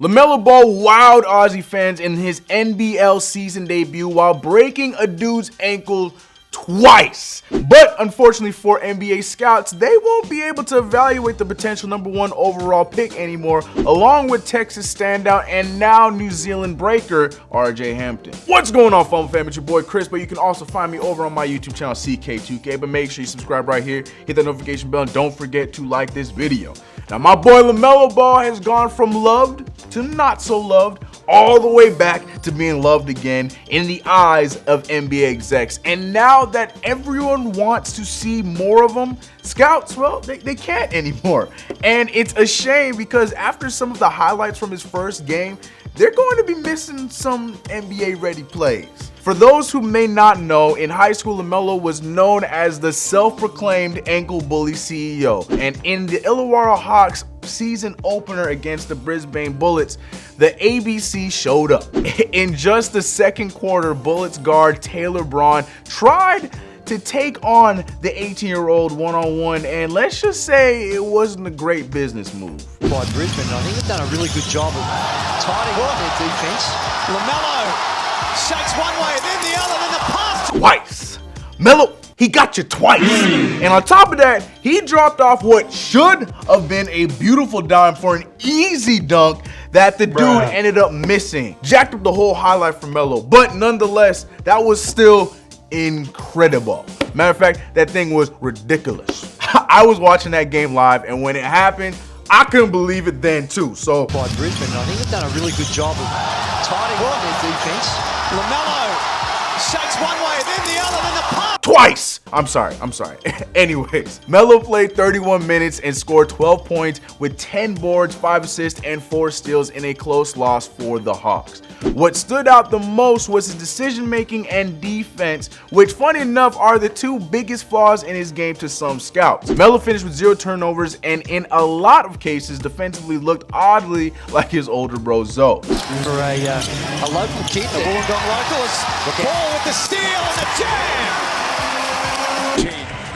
Lamelo Ball wowed Aussie fans in his NBL season debut while breaking a dude's ankle twice. But unfortunately for NBA scouts, they won't be able to evaluate the potential #1 overall pick anymore, along with Texas standout and now New Zealand breaker RJ Hampton. What's going on, Fumble fam? It's your boy Chris, but you can also find me over on my YouTube channel CK2K. But make sure you subscribe right here, hit that notification bell, and don't forget to like this video. Now, my boy Lamelo Ball has gone from loved to not so loved, all the way back to being loved again in the eyes of NBA execs. And now that everyone wants to see more of him, scouts, well, they can't anymore. And it's a shame because after some of the highlights from his first game, they're going to be missing some NBA ready plays. For those who may not know, in high school, Lamelo was known as the self-proclaimed ankle bully CEO. And in the Illawarra Hawks season opener against the Brisbane Bullets, the ABC showed up. In just the second quarter, Bullets guard Taylor Braun tried to take on the 18-year-old one-on-one, and let's just say it wasn't a great business move. By Brisbane, I think they've done a really good job of tidying up their defense. Lamelo shakes one way, then the other, then the pass. Twice. Melo, he got you twice. And on top of that, he dropped off what should have been a beautiful dime for an easy dunk that the dude ended up missing. Jacked up the whole highlight for Melo, but nonetheless, that was still incredible. Matter of fact, that thing was ridiculous. I was watching that game live, and when it happened, I couldn't believe it then too. So by Brisbane, I think they've done a really good job of tidying up their defense. Lamelo shakes one way, then the other, then the pass. Twice! I'm sorry. Anyways, Melo played 31 minutes and scored 12 points with 10 boards, 5 assists, and 4 steals in a close loss for the Hawks. What stood out the most was his decision-making and defense, which, funny enough, are the two biggest flaws in his game to some scouts. Melo finished with 0 turnovers and, in a lot of cases, defensively looked oddly like his older bro Zoe. For a local kid, the Wollongong locals, Ball with the steal and the jam!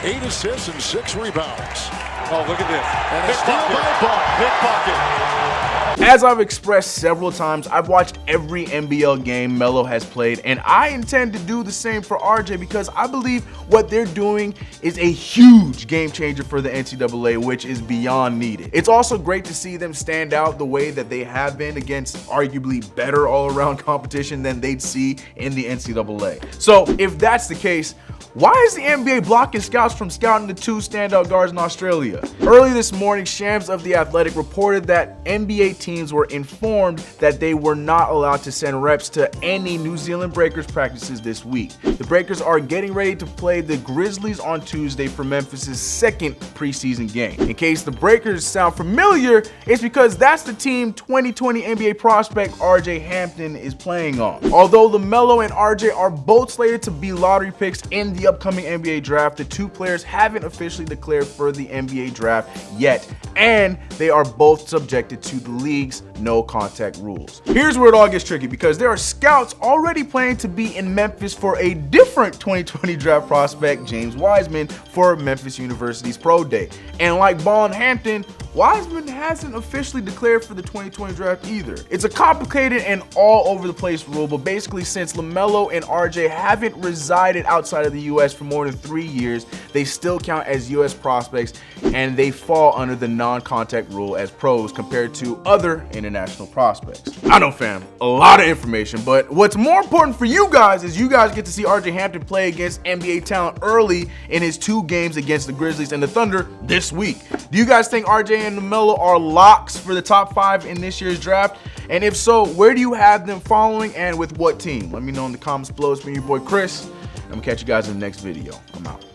8 assists and 6 rebounds. Oh, look at this. And a steal by Ball. Pickpocket. As I've expressed several times, I've watched every NBL game Melo has played, and I intend to do the same for RJ because I believe what they're doing is a huge game changer for the NCAA, which is beyond needed. It's also great to see them stand out the way that they have been against arguably better all-around competition than they'd see in the NCAA. So if that's the case, why is the NBA blocking scouts from scouting the 2 standout guards in Australia? Early this morning, Shams of The Athletic reported that NBA teams were informed that they were not allowed to send reps to any New Zealand Breakers practices this week. The Breakers are getting ready to play the Grizzlies on Tuesday for Memphis' second preseason game. In case the Breakers sound familiar, it's because that's the team 2020 NBA prospect RJ Hampton is playing on. Although Lamelo and RJ are both slated to be lottery picks in the upcoming NBA draft, the two players haven't officially declared for the NBA draft yet, and they are both subjected to the league's no contact rules. Here's where it all gets tricky because there are scouts already planning to be in Memphis for a different 2020 draft prospect, James Wiseman, for Memphis University's Pro Day. And like Ball and Hampton, Wiseman hasn't officially declared for the 2020 draft either. It's a complicated and all over the place rule, but basically since Lamelo and RJ haven't resided outside of the US for more than 3 years, they still count as US prospects and they fall under the non-contact rule as pros compared to other international prospects. I know, fam, a lot of information, but what's more important for you guys is you guys get to see RJ Hampton play against NBA talent early in his 2 games against the Grizzlies and the Thunder this week. Do you guys think RJ and Lamelo are locks for the top 5 in this year's draft? And if so, where do you have them following and with what team? Let me know in the comments below. It's been your boy Chris. I'm gonna catch you guys in the next video. I'm out.